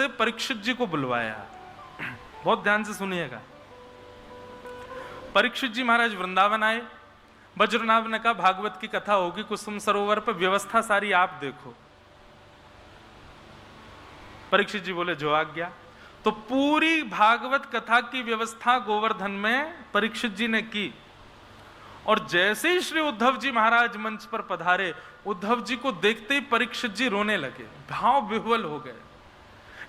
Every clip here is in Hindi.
से परीक्षित जी को बुलवाया। बहुत ध्यान से सुनिएगा। परीक्षित जी महाराज वृंदावन आए। बज्रनाभ ने कहा भागवत की कथा होगी कुसुम सरोवर पर, व्यवस्था सारी आप देखो। परीक्षित जी बोले जो आज्ञा। तो पूरी भागवत कथा की व्यवस्था गोवर्धन में परीक्षित जी ने की। और जैसे ही श्री उद्धव जी महाराज मंच पर पधारे, उद्धव जी को देखते ही परीक्षित जी रोने लगे, भाव विह्वल हो गए,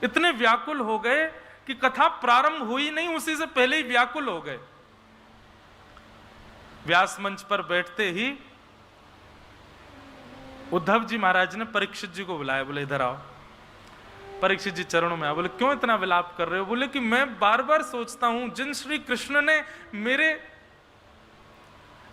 इतने व्याकुल हो गए कि कथा प्रारंभ हुई नहीं, उसी से पहले ही व्याकुल हो गए। व्यास मंच पर बैठते ही उद्धव जी महाराज ने परीक्षित जी को बुलाया, बोले इधर आओ। परीक्षित जी चरणों में आए। बोले क्यों इतना विलाप कर रहे हो? बोले कि मैं बार बार सोचता हूं, जिन श्री कृष्ण ने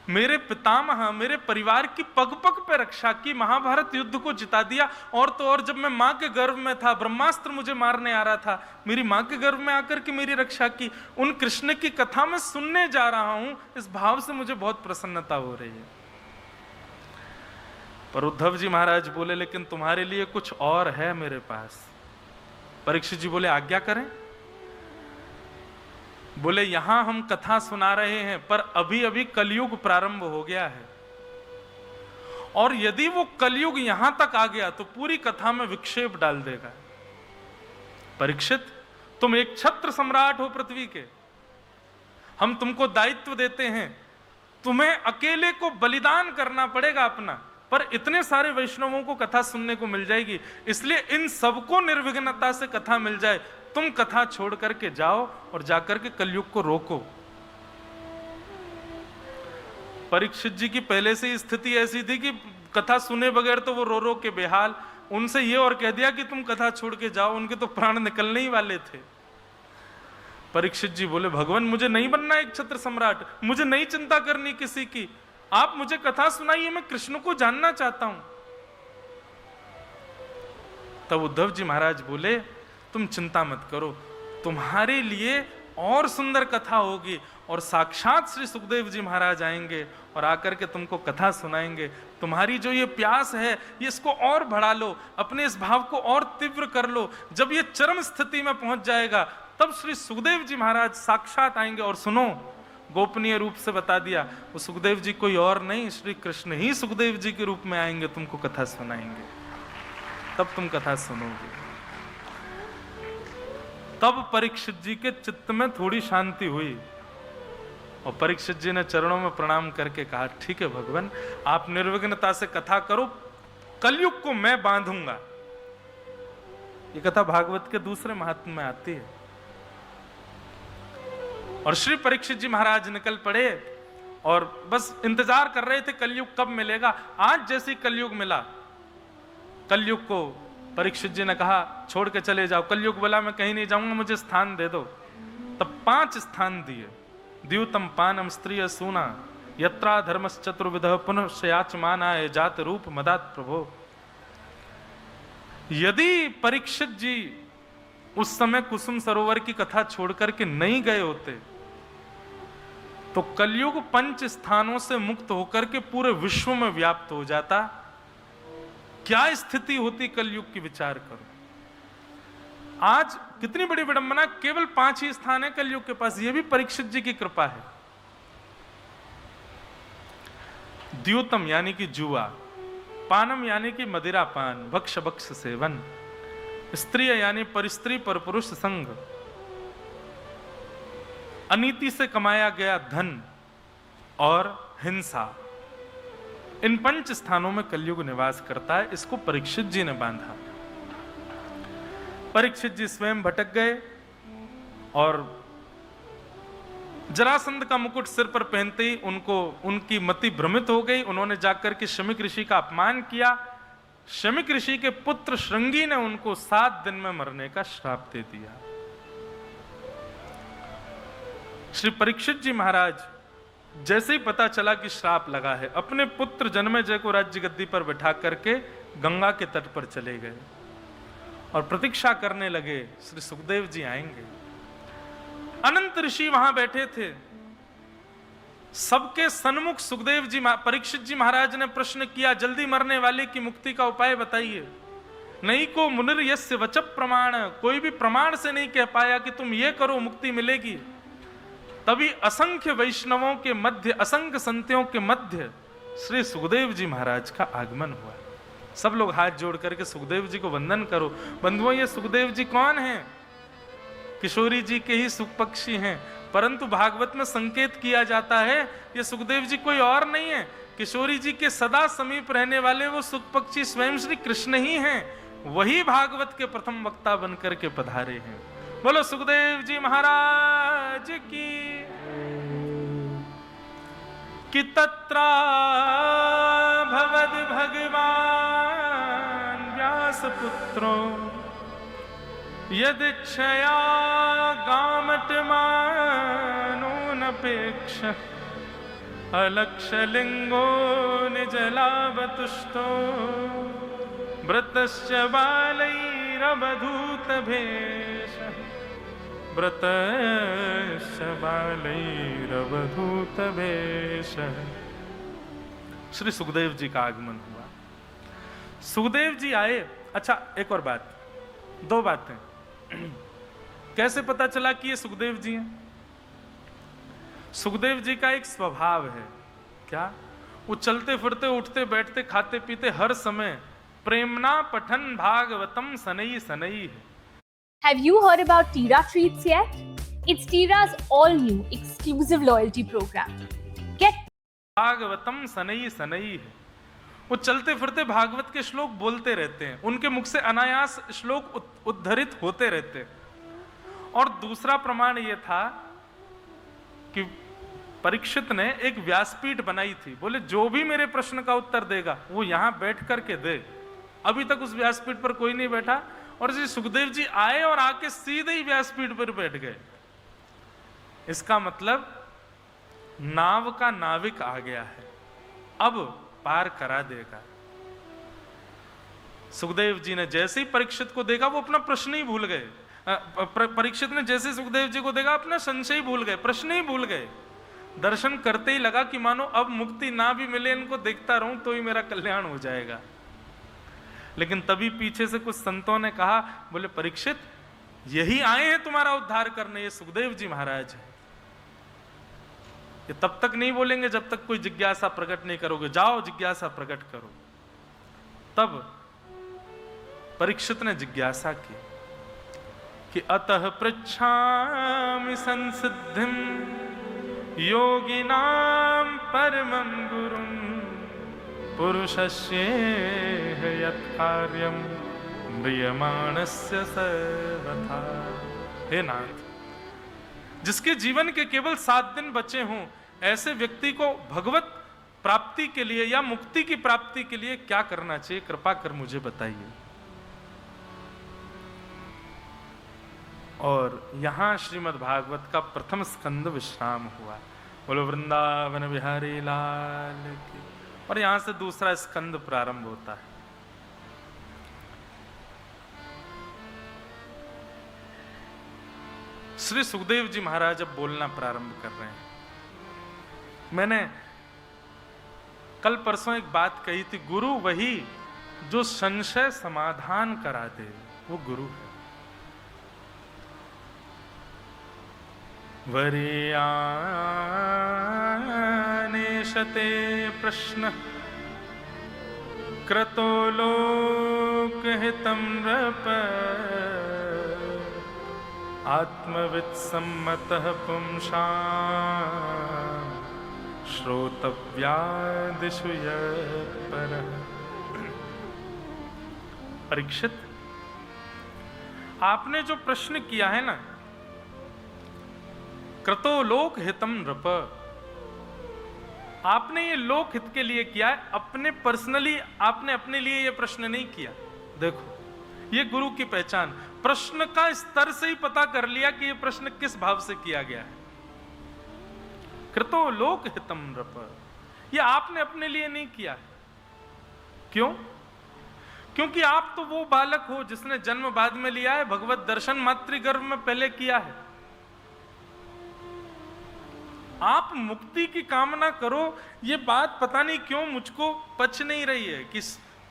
मेरे पितामह, मेरे परिवार की पग पग पे रक्षा की, महाभारत युद्ध को जिता दिया, और तो और जब मैं मां के गर्भ में था, ब्रह्मास्त्र मुझे मारने आ रहा था, मेरी मां के गर्भ में आकर के मेरी रक्षा की, उन कृष्ण की कथा में सुनने जा रहा हूं, इस भाव से मुझे बहुत प्रसन्नता हो रही है। पर उद्धव जी महाराज बोले लेकिन तुम्हारे लिए कुछ और है मेरे पास। परीक्षित जी बोले आज्ञा करें। बोले यहां हम कथा सुना रहे हैं, पर अभी अभी कलयुग प्रारंभ हो गया है, और यदि वो कलयुग यहां तक आ गया तो पूरी कथा में विक्षेप डाल देगा। परीक्षित, तुम एक छत्र सम्राट हो पृथ्वी के, हम तुमको दायित्व देते हैं, तुम्हें अकेले को बलिदान करना पड़ेगा अपना, पर इतने सारे वैष्णवों को कथा सुनने को मिल जाएगी, इसलिए इन सबको निर्विघ्नता से कथा मिल जाए, तुम कथा छोड़ करके जाओ और जाकर के कलयुग को रोको। परीक्षित जी की पहले से स्थिति ऐसी थी कि कथा सुने बगैर तो वो रो रो के बेहाल, उनसे ये और कह दिया कि तुम कथा छोड़ के जाओ, उनके तो प्राण निकलने ही वाले थे। परीक्षित जी बोले भगवान मुझे नहीं बनना एक छत्र सम्राट, मुझे नहीं चिंता करनी किसी की, आप मुझे कथा सुनाइए, मैं कृष्ण को जानना चाहता हूं। तब उद्धव जी महाराज बोले तुम चिंता मत करो, तुम्हारे लिए और सुंदर कथा होगी, और साक्षात श्री सुखदेव जी महाराज आएंगे और आकर के तुमको कथा सुनाएंगे। तुम्हारी जो ये प्यास है ये इसको और बढ़ा लो, अपने इस भाव को और तीव्र कर लो। जब ये चरम स्थिति में पहुंच जाएगा तब श्री सुखदेव जी महाराज साक्षात आएंगे। और सुनो, गोपनीय रूप से बता दिया, वो सुखदेव जी कोई और नहीं, श्री कृष्ण ही सुखदेव जी के रूप में आएंगे, तुमको कथा सुनाएंगे, तब तुम कथा सुनोगे। तब परीक्षित जी के चित्त में थोड़ी शांति हुई, और परीक्षित जी ने चरणों में प्रणाम करके कहा ठीक है भगवान, आप निर्विघ्नता से कथा करो, कलयुग को मैं बांधूंगा। ये कथा भागवत के दूसरे महात्म्य में आती है। और श्री परीक्षित जी महाराज निकल पड़े और बस इंतजार कर रहे थे कलयुग कब मिलेगा। आज जैसे कलयुग मिला, कलयुग को परीक्षित जी ने कहा छोड़ के चले जाओ। कलयुग बोला मैं कहीं नहीं जाऊंगा, मुझे स्थान दे दो। तब 5 स्थान दिए। द्यूतम पानम स्त्रिय सूना यत्रा धर्मश्चतुर्विधः पुनः शयाचमानाय जात रूप मदात प्रभो। यदि परीक्षित जी उस समय कुसुम सरोवर की कथा छोड़ करके नहीं गए होते तो कलयुग 5 स्थानों से मुक्त होकर के पूरे विश्व में व्याप्त हो जाता। क्या स्थिति होती कलयुग की, विचार करो। आज कितनी बड़ी विडंबना, केवल 5 ही स्थान है कलयुग के पास, यह भी परीक्षित जी की कृपा है। द्यूतम यानी कि जुआ, पानम यानी कि मदिरा पान, भक्ष भक्ष सेवन, स्त्रिय यानी परिस्त्री पर पुरुष संग, अनीति से कमाया गया धन और हिंसा, इन 5 स्थानों में कलयुग निवास करता है। इसको परीक्षित जी ने बांधा। परीक्षित जी स्वयं भटक गए और जरासंध का मुकुट सिर पर पहनते ही उनकी मति भ्रमित हो गई। उन्होंने जाकर के शमिक ऋषि का अपमान किया। शमिक ऋषि के पुत्र श्रृंगी ने उनको 7 दिन में मरने का श्राप दे दिया। श्री परीक्षित जी महाराज जैसे ही पता चला कि श्राप लगा है, अपने पुत्र जन्मेजय को राज्य गद्दी पर बैठा करके गंगा के तट पर चले गए और प्रतीक्षा करने लगे श्री सुखदेव जी आएंगे। अनंत ऋषि वहां बैठे थे। सबके सन्मुख सुखदेव जी परीक्षित जी महाराज ने प्रश्न किया, जल्दी मरने वाले की मुक्ति का उपाय बताइए। नहीं को मुनिर यस्य वच प्रमाण, कोई भी प्रमाण से नहीं कह पाया कि तुम ये करो मुक्ति मिलेगी। तभी असंख्य वैष्णवों के मध्य, असंख्य संतों के मध्य श्री सुखदेव जी महाराज का आगमन हुआ। सब लोग हाथ जोड़ करके सुखदेव जी को वंदन करो। बंधुओं, ये सुखदेव जी कौन हैं? किशोरी जी के ही सुख पक्षी हैं, परंतु भागवत में संकेत किया जाता है ये सुखदेव जी कोई और नहीं है। किशोरी जी के सदा समीप रहने वाले वो सुख पक्षी स्वयं श्री कृष्ण ही हैं। वही भागवत के प्रथम वक्ता बनकर के पधारे हैं। बोलो सुखदेव जी महाराज की। कि तत्रा भवद भगवान व्यास पुत्रो यदिच्छया गामटमानोऽनपेक्ष अलक्षलिंगो निजलावतुष्टो व्रतश्च बालैरवधूतभेष व्रतश्च बालैरवधूतभेष। श्री सुखदेव जी का आगमन हुआ। सुखदेव जी आए। अच्छा, एक और बात, दो बातें। कैसे पता चला कि ये सुखदेव जी हैं? सुखदेव जी का एक स्वभाव है, क्या? वो चलते फिरते, उठते बैठते, खाते पीते हर समय प्रेमना पठन भागवतम सनई सनई है। Have you heard about Tira Treats yet? It's Tira's all-new exclusive loyalty program. Get Bhagavatam सनई सनई है। वो चलते फिरते भागवत के श्लोक बोलते रहते हैं, उनके मुख से अनायास श्लोक उद्धरित होते रहते हैं। और दूसरा प्रमाण ये था कि परीक्षित ने एक व्यासपीठ बनाई थी। बोले जो भी मेरे प्रश्न का उत्तर देगा वो यहां बैठ करके दे। अभी तक उस व्यासपीठ पर कोई नहीं बैठा, और श्री सुखदेव जी आए और आके सीधे ही व्यासपीठ पर बैठ गए। इसका मतलब नाव का नाविक आ गया है, अब पार करा देगा। सुखदेव जी ने जैसे ही परीक्षित को देखा वो अपना प्रश्न ही भूल गए। परीक्षित ने जैसे सुखदेव जी को देखा अपना संशय ही भूल गए, प्रश्न ही भूल गए। दर्शन करते ही लगा कि मानो अब मुक्ति ना भी मिले, इनको देखता रहूं तो ही मेरा कल्याण हो जाएगा। लेकिन तभी पीछे से कुछ संतों ने कहा, बोले परीक्षित यही आए हैं तुम्हारा उद्धार करने, ये सुखदेव जी महाराज है। ये तब तक नहीं बोलेंगे जब तक कोई जिज्ञासा प्रकट नहीं करोगे, जाओ जिज्ञासा प्रकट करो। तब परीक्षित ने जिज्ञासा की कि अतः पृच्छामि संसिद्धिं योगिनां परमं गुरुं पुरुषस्येह यत् कार्यं म्रियमाणस्य सर्वथा। हे नाथ, जिसके जीवन के केवल 7 दिन बचे हों, ऐसे व्यक्ति को भगवत प्राप्ति के लिए या मुक्ति की प्राप्ति के लिए क्या करना चाहिए, कृपा कर मुझे बताइए। और यहां श्रीमद् भागवत का प्रथम स्कंद विश्राम हुआ। बोलो वृंदावन बिहारी लाल की। और यहां से दूसरा स्कंद प्रारंभ होता है। श्री सुखदेव जी महाराज अब बोलना प्रारंभ कर रहे हैं। मैंने कल परसों एक बात कही थी, गुरु वही जो संशय समाधान करा दे, वो गुरु है। वरीयानेशते प्रश्न क्रतो लोकहितं नृप आत्मवित् सम्मतः पुंसां श्रोतव्यादिषु यत्परः। परीक्षित, आपने जो प्रश्न किया है ना, क्रतो लोक हितम नृप, आपने ये लोक हित के लिए किया है, अपने पर्सनली आपने अपने लिए ये प्रश्न नहीं किया। देखो, ये गुरु की पहचान, प्रश्न का स्तर से ही पता कर लिया कि ये प्रश्न किस भाव से किया गया है। कृतो लोक हितम नृप, ये आपने अपने लिए नहीं किया है। क्यों? क्योंकि आप तो वो बालक हो जिसने जन्म बाद में लिया है, भगवत दर्शन मातृगर्भ में पहले किया है। आप मुक्ति की कामना करो, ये बात पता नहीं क्यों मुझको पच नहीं रही है कि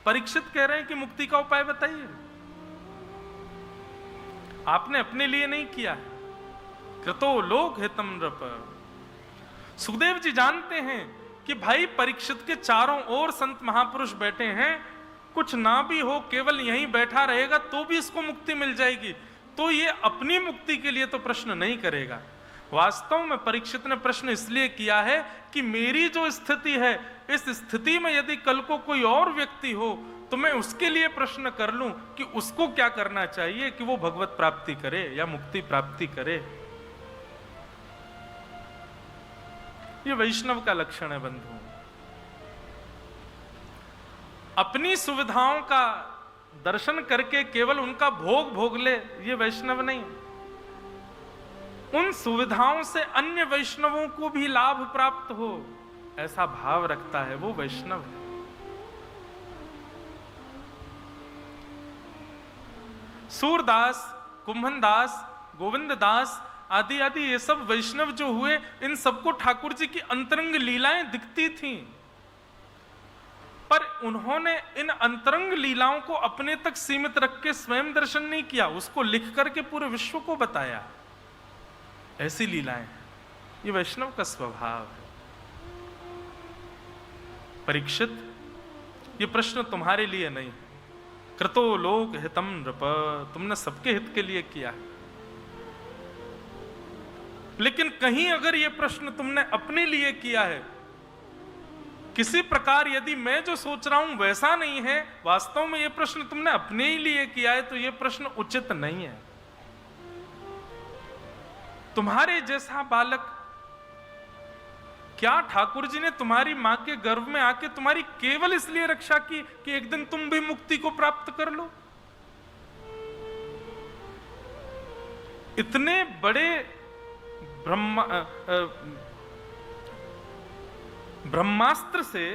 परीक्षित कह रहे हैं कि मुक्ति का उपाय बताइए। आपने अपने लिए नहीं किया है। कृतो लोक हितम नृप। सुखदेव जी जानते हैं कि भाई परीक्षित के चारों ओर संत महापुरुष बैठे हैं, कुछ ना भी हो केवल यहीं बैठा रहेगा तो भी इसको मुक्ति मिल जाएगी, तो ये अपनी मुक्ति के लिए तो प्रश्न नहीं करेगा। वास्तव में परीक्षित ने प्रश्न इसलिए किया है कि मेरी जो स्थिति है, इस स्थिति में यदि कल को कोई और व्यक्ति हो तो मैं उसके लिए प्रश्न कर लूं कि उसको क्या करना चाहिए कि वो भगवत प्राप्ति करे या मुक्ति प्राप्ति करे। ये वैष्णव का लक्षण है बंधु। अपनी सुविधाओं का दर्शन करके केवल उनका भोग भोग ले, ये वैष्णव नहीं। उन सुविधाओं से अन्य वैष्णवों को भी लाभ प्राप्त हो, ऐसा भाव रखता है, वो वैष्णव है। सूरदास, कुंभनदास, गोविंददास आदि आदि ये सब वैष्णव जो हुए, इन सबको ठाकुर जी की अंतरंग लीलाएं दिखती थीं, पर उन्होंने इन अंतरंग लीलाओं को अपने तक सीमित रख के स्वयं दर्शन नहीं किया, उसको लिख करके पूरे विश्व को बताया। ऐसी लीलाएं, ये वैष्णव का स्वभाव है। परीक्षित, ये प्रश्न तुम्हारे लिए नहीं, कृतो लोक हितम नृप, तुमने सबके हित के लिए किया है। लेकिन कहीं अगर ये प्रश्न तुमने अपने लिए किया है, किसी प्रकार यदि मैं जो सोच रहा हूं वैसा नहीं है, वास्तव में ये प्रश्न तुमने अपने ही लिए किया है, तो ये प्रश्न उचित नहीं है। तुम्हारे जैसा बालक, क्या ठाकुर जी ने तुम्हारी मां के गर्भ में आके तुम्हारी केवल इसलिए रक्षा की कि एक दिन तुम भी मुक्ति को प्राप्त कर लो? इतने बड़े ब्रह्मास्त्र से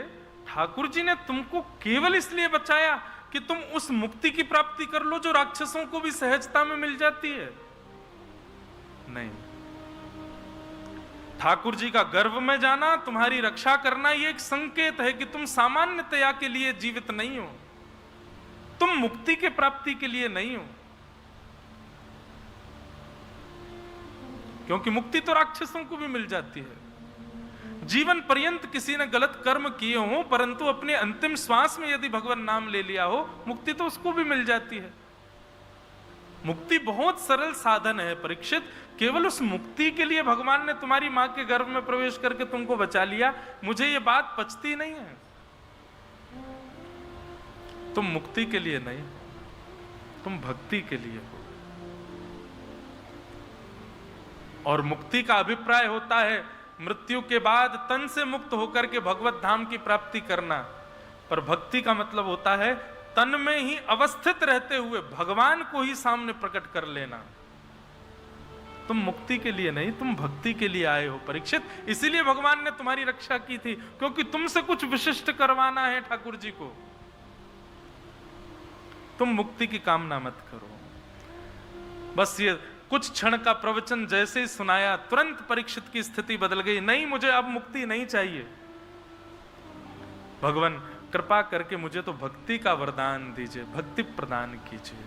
ठाकुर जी ने तुमको केवल इसलिए बचाया कि तुम उस मुक्ति की प्राप्ति कर लो जो राक्षसों को भी सहजता में मिल जाती है? नहीं। ठाकुर जी का गर्भ में जाना, तुम्हारी रक्षा करना, ये एक संकेत है कि तुम सामान्यतया के लिए जीवित नहीं हो, तुम मुक्ति के प्राप्ति के लिए नहीं हो। क्योंकि मुक्ति तो राक्षसों को भी मिल जाती है। जीवन पर्यंत किसी ने गलत कर्म किए हो, परंतु अपने अंतिम श्वास में यदि भगवान नाम ले लिया हो, मुक्ति तो उसको भी मिल जाती है। मुक्ति बहुत सरल साधन है परीक्षित। केवल उस मुक्ति के लिए भगवान ने तुम्हारी मां के गर्भ में प्रवेश करके तुमको बचा लिया, मुझे ये बात पचती नहीं है। तुम मुक्ति के लिए नहीं, तुम भक्ति के लिए हो। और मुक्ति का अभिप्राय होता है मृत्यु के बाद तन से मुक्त होकर के भगवत धाम की प्राप्ति करना, पर भक्ति का मतलब होता है तन में ही अवस्थित रहते हुए भगवान को ही सामने प्रकट कर लेना। तुम मुक्ति के लिए नहीं, तुम भक्ति के लिए आए हो परीक्षित। इसीलिए भगवान ने तुम्हारी रक्षा की थी, क्योंकि तुमसे कुछ विशिष्ट करवाना है ठाकुर जी को। तुम मुक्ति की कामना मत करो। बस ये कुछ क्षण का प्रवचन जैसे ही सुनाया, तुरंत परीक्षित की स्थिति बदल गई। नहीं, मुझे अब मुक्ति नहीं चाहिए, भगवान कृपा करके मुझे तो भक्ति का वरदान दीजिए, भक्ति प्रदान कीजिए।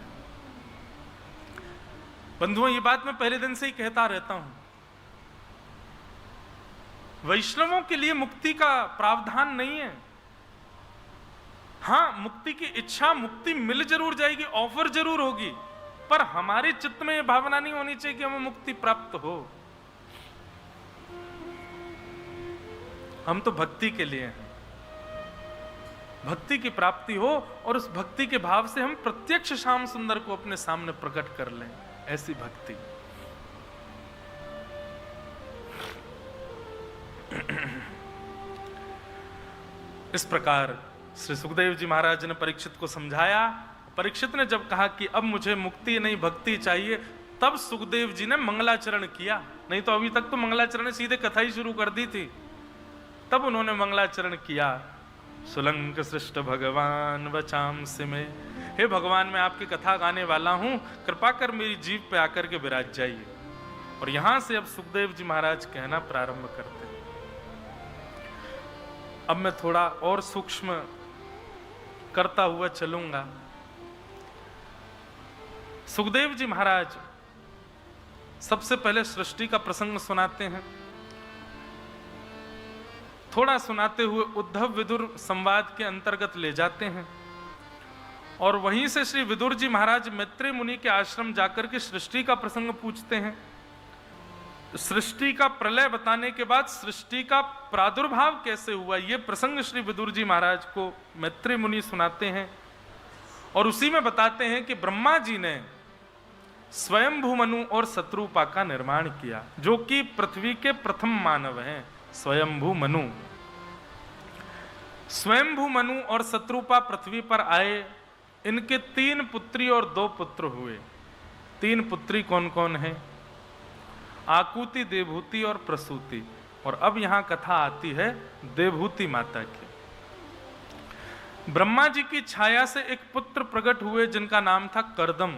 बंधुओं, ये बात मैं पहले दिन से ही कहता रहता हूं, वैष्णवों के लिए मुक्ति का प्रावधान नहीं है। हां, मुक्ति की इच्छा, मुक्ति मिल जरूर जाएगी, ऑफर जरूर होगी, पर हमारे चित्त में यह भावना नहीं होनी चाहिए कि हमें मुक्ति प्राप्त हो। हम तो भक्ति के लिए हैं, भक्ति की प्राप्ति हो और उस भक्ति के भाव से हम प्रत्यक्ष श्याम सुंदर को अपने सामने प्रकट कर लें, ऐसी भक्ति। इस प्रकार श्री सुखदेव जी महाराज ने परीक्षित को समझाया। परीक्षित ने जब कहा कि अब मुझे मुक्ति नहीं भक्ति चाहिए, तब सुखदेव जी ने मंगलाचरण किया। नहीं तो अभी तक तो मंगलाचरण ने सीधे कथा ही शुरू कर दी थी। तब उन्होंने मंगलाचरण किया। सुलंक सृष्ट भगवान वचांस में, हे भगवान, मैं आपकी कथा गाने वाला हूं, कृपा कर मेरी जीभ पे आकर के विराज जाइए। और यहां से अब सुखदेव जी महाराज कहना प्रारंभ करते हैं। अब मैं थोड़ा और सूक्ष्म करता हुआ चलूंगा। सुखदेव जी महाराज सबसे पहले सृष्टि का प्रसंग सुनाते हैं। थोड़ा सुनाते हुए उद्धव विदुर संवाद के अंतर्गत ले जाते हैं और वहीं से श्री विदुर जी महाराज मैत्रेय मुनि के आश्रम जाकर के सृष्टि का प्रसंग पूछते हैं। सृष्टि का प्रलय बताने के बाद सृष्टि का प्रादुर्भाव कैसे हुआ, यह प्रसंग श्री विदुर जी महाराज को मैत्रेय मुनि सुनाते हैं और उसी में बताते हैं कि ब्रह्मा जी ने स्वयंभू मनु और शत्रुपा का निर्माण किया, जो कि पृथ्वी के प्रथम मानव हैं। स्वयंभू मनु और शत्रुपा पृथ्वी पर आए। इनके 3 पुत्री और 2 पुत्र हुए। 3 पुत्री कौन कौन है? आकुति, देवहूति और प्रसूति। और अब यहां कथा आती है देवहूति माता की। ब्रह्मा जी की छाया से एक पुत्र प्रकट हुए जिनका नाम था कर्दम।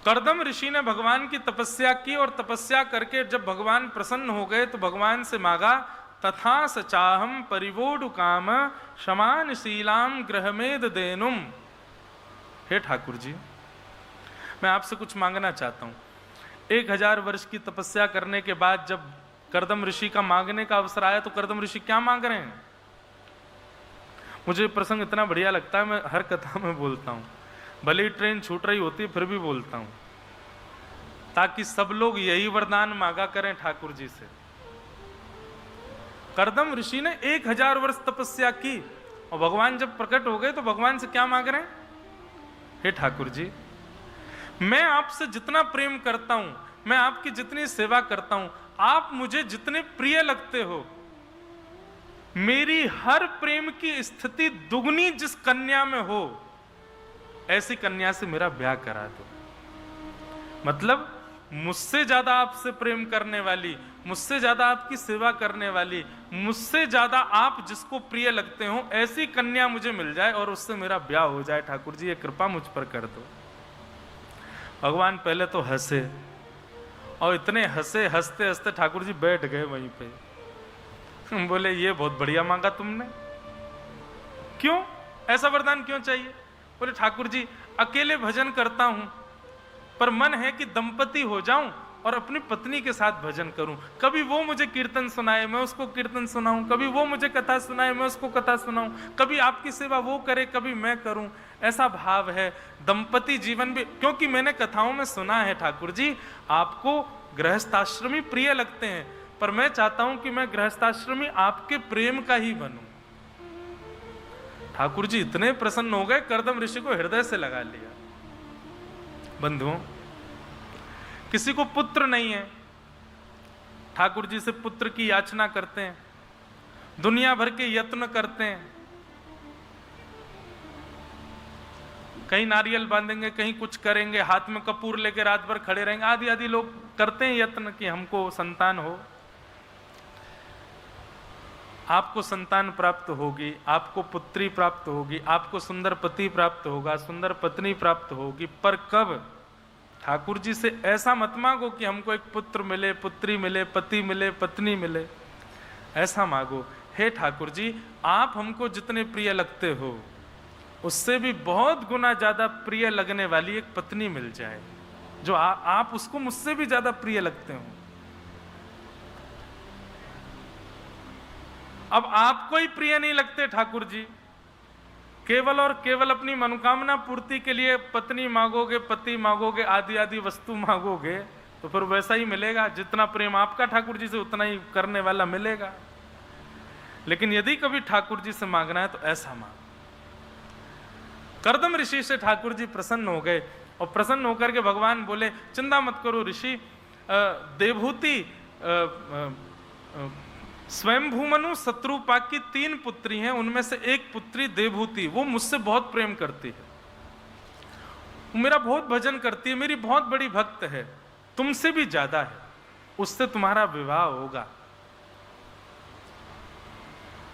कर्दम ऋषि ने भगवान की तपस्या की और तपस्या करके जब भगवान प्रसन्न हो गए तो भगवान से मांगा, तथा सचाहम परिवोडु काम शमान शीलाम ग्रहमेद देनुम। हे ठाकुर जी, मैं आपसे कुछ मांगना चाहता हूं। 1000 वर्ष की तपस्या करने के बाद जब कर्दम ऋषि का मांगने का अवसर आया तो कर्दम ऋषि क्या मांग रहे हैं? मुझे प्रसंग इतना बढ़िया लगता है, मैं हर कथा में बोलता हूं, भले ही ट्रेन छूट रही होती है फिर भी बोलता हूं, ताकि सब लोग यही वरदान मांगा करें ठाकुर जी से। कर्दम ऋषि ने 1000 वर्ष तपस्या की और भगवान जब प्रकट हो गए तो भगवान से क्या मांग रहे हैं? हे ठाकुर जी, मैं आपसे जितना प्रेम करता हूं, मैं आपकी जितनी सेवा करता हूं, आप मुझे जितने प्रिय लगते हो, मेरी हर प्रेम की स्थिति दुगनी जिस कन्या में हो, ऐसी कन्या से मेरा ब्याह करा दो। मतलब मुझसे ज्यादा आपसे प्रेम करने वाली, मुझसे ज्यादा आपकी सेवा करने वाली, मुझसे ज्यादा आप जिसको प्रिय लगते हो, ऐसी कन्या मुझे मिल जाए और उससे मेरा ब्याह हो जाए। ठाकुर जी, ये कृपा मुझ पर कर दो। भगवान पहले तो हंसे और इतने हंसे, हंसते हंसते ठाकुर जी बैठ गए वहीं पे। बोले, ये बहुत बढ़िया मांगा तुमने, क्यों ऐसा वरदान क्यों चाहिए? बोले, ठाकुर जी, अकेले भजन करता हूं पर मन है कि दंपति हो जाऊं और अपनी पत्नी के साथ भजन करूं। कभी वो मुझे कीर्तन सुनाए, मैं उसको कीर्तन सुनाऊं, कभी वो मुझे कथा सुनाए, मैं उसको कथा सुनाऊं, कभी आपकी सेवा वो करे, कभी मैं करूं। ऐसा भाव है दंपति जीवन भी, क्योंकि मैंने कथाओं में सुना है ठाकुर जी, आपको गृहस्थाश्रमी प्रिय लगते हैं, पर मैं चाहता हूं कि मैं गृहस्थाश्रमी आपके प्रेम का ही बनूं। ठाकुर जी इतने प्रसन्न हो गए, कर्दम ऋषि को हृदय से लगा लिया। बंधुओं, किसी को पुत्र नहीं है, ठाकुर जी से पुत्र की याचना करते हैं, दुनिया भर के यत्न करते हैं, कहीं नारियल बांधेंगे, कहीं कुछ करेंगे, हाथ में कपूर लेके रात भर खड़े रहेंगे, आदि आदि लोग करते हैं यत्न कि हमको संतान हो। आपको संतान प्राप्त होगी, आपको पुत्री प्राप्त होगी, आपको सुंदर पति प्राप्त होगा, सुंदर पत्नी प्राप्त होगी, पर कब? ठाकुर जी से ऐसा मत मांगो कि हमको एक पुत्र मिले, पुत्री मिले, पति मिले, पत्नी मिले। ऐसा मांगो, हे ठाकुर जी, आप हमको जितने प्रिय लगते हो, उससे भी बहुत गुना ज्यादा प्रिय लगने वाली एक पत्नी मिल जाए, जो आप उसको मुझसे भी ज्यादा प्रिय लगते हो। अब आपको ही प्रिय नहीं लगते ठाकुर जी, केवल और केवल अपनी मनोकामना पूर्ति के लिए पत्नी मांगोगे, पति मांगोगे, आदि आदि वस्तु मांगोगे, तो फिर वैसा ही मिलेगा। जितना प्रेम आपका ठाकुर जी से, उतना ही करने वाला मिलेगा। लेकिन यदि कभी ठाकुर जी से मांगना है तो ऐसा मांग। कर्दम ऋषि से ठाकुर जी प्रसन्न हो गए और प्रसन्न होकर के भगवान बोले, चिंता मत करो ऋषि, देवहूति, स्वयंभू मनु शत्रुपा की 3 पुत्री हैं, उनमें से एक पुत्री देवहूति, वो मुझसे बहुत प्रेम करती है, वो मेरा बहुत भजन करती है, मेरी बहुत बड़ी भक्त है, तुमसे भी ज्यादा है, उससे तुम्हारा विवाह होगा।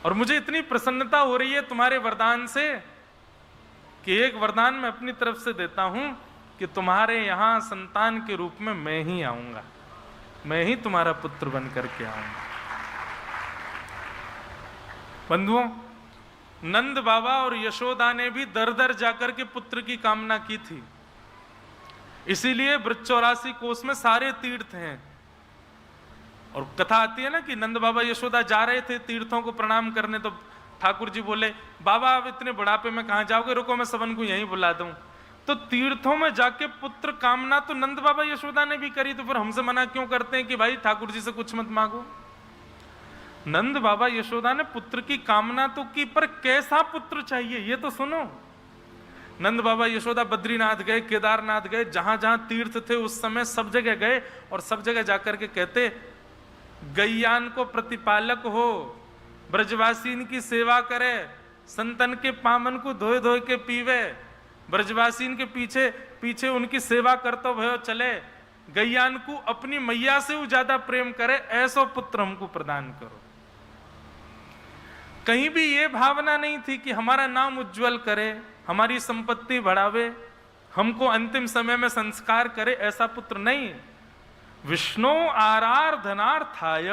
और मुझे इतनी प्रसन्नता हो रही है तुम्हारे वरदान से कि एक वरदान मैं अपनी तरफ से देता हूं कि तुम्हारे यहां संतान के रूप में मैं ही आऊंगा, मैं ही तुम्हारा पुत्र बन करके आऊंगा। बंधुओं, नंद बाबा और यशोदा ने भी दर दर जाकर के पुत्र की कामना की थी। इसीलिए ब्रज 84 कोस में सारे तीर्थ हैं। और कथा आती है ना कि नंद बाबा यशोदा जा रहे थे तीर्थों को प्रणाम करने, तो ठाकुर जी बोले, बाबा आप इतने बुढ़ापे में कहां जाओगे, रुको मैं सबन को यहीं बुला दूं। तो तीर्थों में जाके पुत्र कामना तो नंद बाबा यशोदा ने भी करी, तो फिर हमसे मना क्यों करते हैं कि भाई ठाकुर जी से कुछ मत मांगो। नंद बाबा यशोदा ने पुत्र की कामना तो की, पर कैसा पुत्र चाहिए ये तो सुनो। नंद बाबा यशोदा बद्रीनाथ गए, केदारनाथ गए, जहां जहां तीर्थ थे उस समय सब जगह गए, और सब जगह जाकर के कहते, गैयान को प्रतिपालक हो, ब्रजवासीन की सेवा करे, संतन के पामन को धोए धोए के पीवे, ब्रजवासीन के पीछे पीछे उनकी सेवा करते भयो चले, गैयान को अपनी मैया से वो ज्यादा प्रेम करे, ऐसा पुत्र हमको प्रदान करो। कहीं भी ये भावना नहीं थी कि हमारा नाम उज्जवल करे, हमारी संपत्ति बढ़ावे, हमको अंतिम समय में संस्कार करे, ऐसा पुत्र नहीं। विष्णु आराधनार्थाय,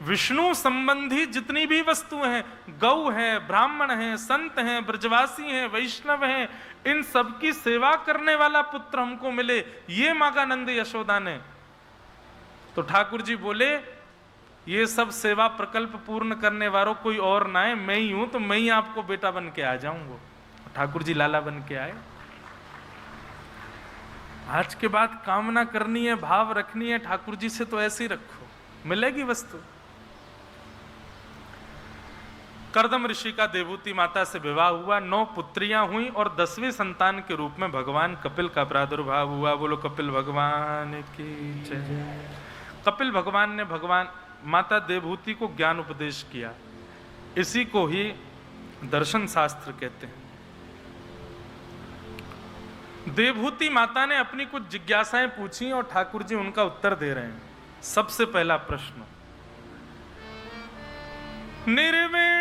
विष्णु संबंधी जितनी भी वस्तुएं हैं, गौ है, ब्राह्मण हैं, संत हैं, ब्रजवासी हैं, वैष्णव हैं, इन सबकी सेवा करने वाला पुत्र हमको मिले, ये मांगा नंद यशोदा ने। तो ठाकुर जी बोले, ये सब सेवा प्रकल्प पूर्ण करने वालों कोई और ना है, मैं ही हूं, तो मैं ही आपको बेटा बन के आ जाऊंगा। ठाकुर जी लाला बन के आए। आज के बाद कामना करनी है, भाव रखनी है ठाकुर जी से, तो ऐसे ही रखो, मिलेगी वस्तु। करदम ऋषि का देवहूति माता से विवाह हुआ, 9 पुत्रियां हुई और 10वें संतान के रूप में भगवान कपिल का प्रादुर्भाव हुआ। बोलो कपिल भगवान की जय। कपिल भगवान ने भगवान माता देवहूति को ज्ञान उपदेश किया, इसी को ही दर्शन शास्त्र कहते हैं। देवहूति माता ने अपनी कुछ जिज्ञासाएं पूछी और ठाकुर जी उनका उत्तर दे रहे हैं। सबसे पहला प्रश्न, निर्विण्ण